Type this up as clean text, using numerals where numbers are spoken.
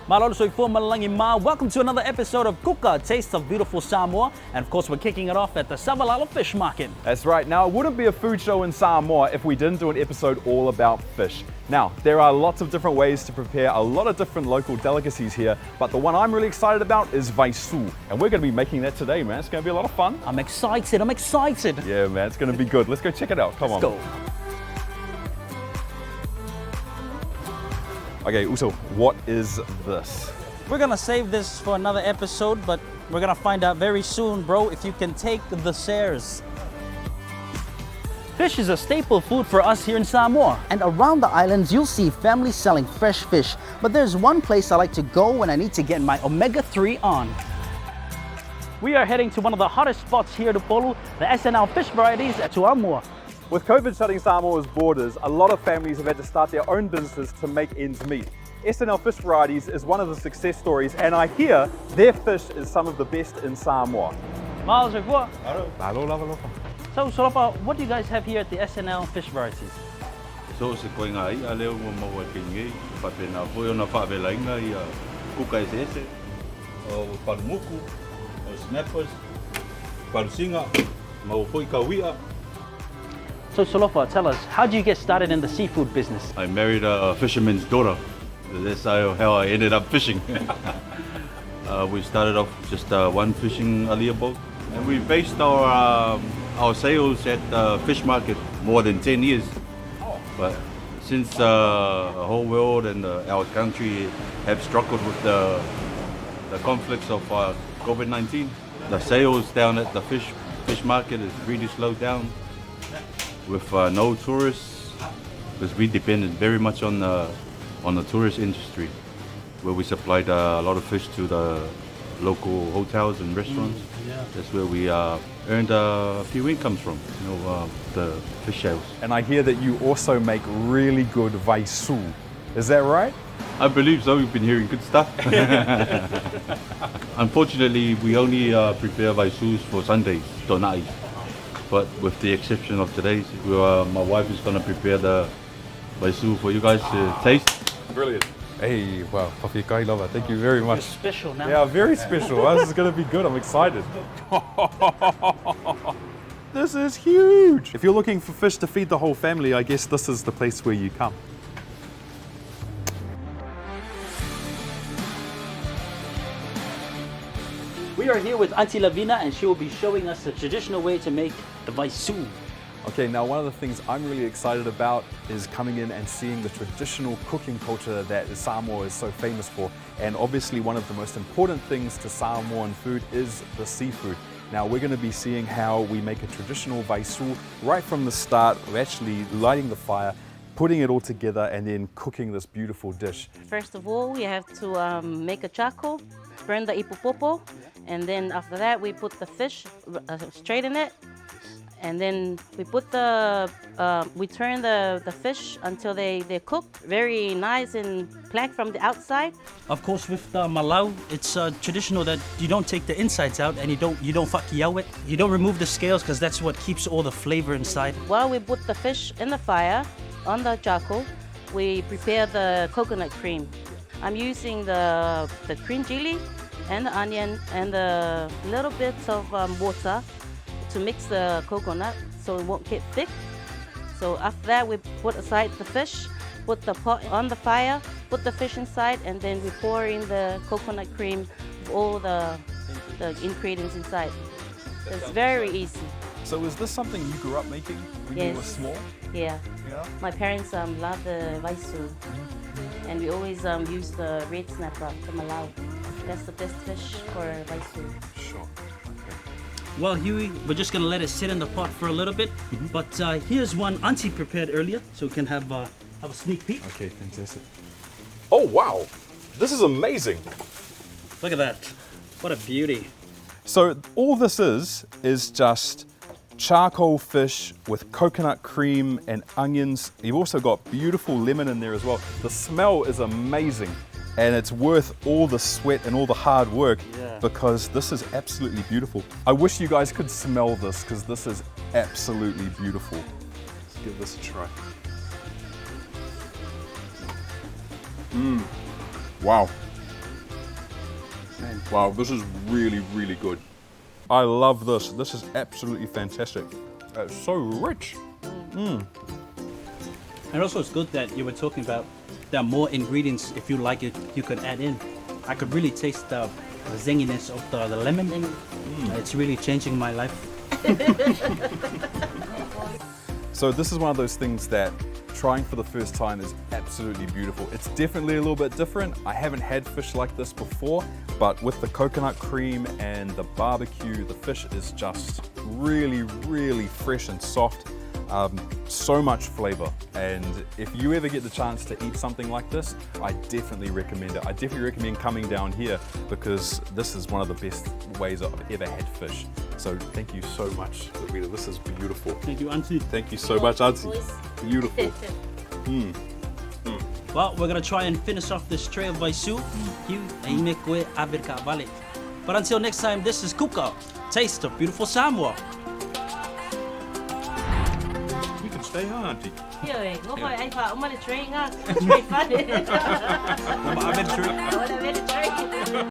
Malolo soy fo malangi ma. Welcome to another episode of Kuka, Taste of Beautiful Samoa. And of course, we're kicking it off at the SnL Fish Market. That's right. Now, it wouldn't be a food show in Samoa if we didn't do an episode all about fish. Now, there are lots of different ways to prepare a lot of different local delicacies here, but the one I'm really excited about is Vaisū. And we're going to be making that today, man. It's going to be a lot of fun. I'm excited. Yeah, man, it's going to be good. Let's go check it out. Come on. Let's go. Okay, Uso, what is this? We're gonna save this for another episode, but we're gonna find out very soon, bro, if you can take the shares. Fish is a staple food for us here in Samoa. And around the islands, you'll see families selling fresh fish. But there's one place I like to go when I need to get my omega-3 on. We are heading to one of the hottest spots here to Polu, the SnL Fish Varieties at Tuamua. With COVID shutting Samoa's borders, a lot of families have had to start their own businesses to make ends meet. SnL Fish Varieties is one of the success stories, and I hear their fish is some of the best in Samoa. So, Solopa, what do you guys have here at the SnL Fish Varieties? So se koe ngā ia leo mo maua kingi, papena poi ona faafetai ngai Kuka ese, o parumoku, o snappers, parusinga, mau poi kawia. So Solopa, tell us, how did you get started in the seafood business? I married a fisherman's daughter. That's how I ended up fishing. We started off just one fishing alia boat, and we based our sales at the fish market more than 10 years. But since the whole world and our country have struggled with the conflicts of COVID-19, the sales down at the fish market is really slowed down. With no tourists, because we depended very much on the tourist industry, where we supplied a lot of fish to the local hotels and restaurants. That's where we earned a few incomes from, the fish sales. And I hear that you also make really good Vaisū. Is that right? I believe so. We've been hearing good stuff. Unfortunately, we only prepare Vaisūs for Sundays, tonai. But with the exception of today's, my wife is going to prepare the Vaisū for you guys to taste. Brilliant. Hey, wow, faafetai lover, thank you very much. It's special now. Yeah, very special. This is going to be good. I'm excited. This is huge. If you're looking for fish to feed the whole family, I guess this is the place where you come. We are here with Auntie Lavina, and she will be showing us the traditional way to make the Vaisū. Okay, now one of the things I'm really excited about is coming in and seeing the traditional cooking culture that Samoa is so famous for. And obviously one of the most important things to Samoan food is the seafood. Now we're going to be seeing how we make a traditional Vaisū right from the start, of actually lighting the fire, putting it all together and then cooking this beautiful dish. First of all, we have to make a charcoal, burn the ipupopo, and then after that we put the fish straight in it. And then we put we turn the fish until they're cooked, very nice and black from the outside. Of course, with the malau, it's traditional that you don't take the insides out and you don't whakiau it. You don't remove the scales because that's what keeps all the flavor inside. While we put the fish in the fire on the charcoal, we prepare the coconut cream. I'm using the green chili and the onion and a little bit of water to mix the coconut so it won't get thick. So after that, we put aside the fish, put the pot on the fire, put the fish inside, and then we pour in the coconut cream with all the ingredients inside. It's very easy. So is this something you grew up making when you were small? Yeah. Yeah. My parents love the Vaisū, and we always use the red snapper from Malau. That's the best fish for Vaisū. Sure. Well, Hughie, we're just going to let it sit in the pot for a little bit. But here's one Auntie prepared earlier, so we can have a sneak peek. Okay, fantastic. Oh, wow. This is amazing. Look at that. What a beauty. So all this is just charcoal fish with coconut cream and onions. You've also got beautiful lemon in there as well. The smell is amazing. And it's worth all the sweat and all the hard work because this is absolutely beautiful. I wish you guys could smell this because this is absolutely beautiful. Let's give this a try. Wow. Wow, this is really, really good. I love this. This is absolutely fantastic. It's so rich. And also it's good that you were talking about there are more ingredients, if you like it, you could add in. I could really taste the zinginess of the lemon. It's really changing my life. So this is one of those things that trying for the first time is absolutely beautiful. It's definitely a little bit different. I haven't had fish like this before, but with the coconut cream and the barbecue, the fish is just really, really fresh and soft. So much flavor, and if you ever get the chance to eat something like this, I definitely recommend it. I definitely recommend coming down here because this is one of the best ways I've ever had fish. So thank you so much, Lavina. This is beautiful. Thank you, Auntie. Thank you so much, Auntie. Beautiful. Well, we're gonna try and finish off this tray of Vaisū. But until next time, this is Kuka. Taste of beautiful Samoa. You can stay on, Auntie. Yeah, ngô phải anh phải ông mà train á, train phát. I'm in tree. Train.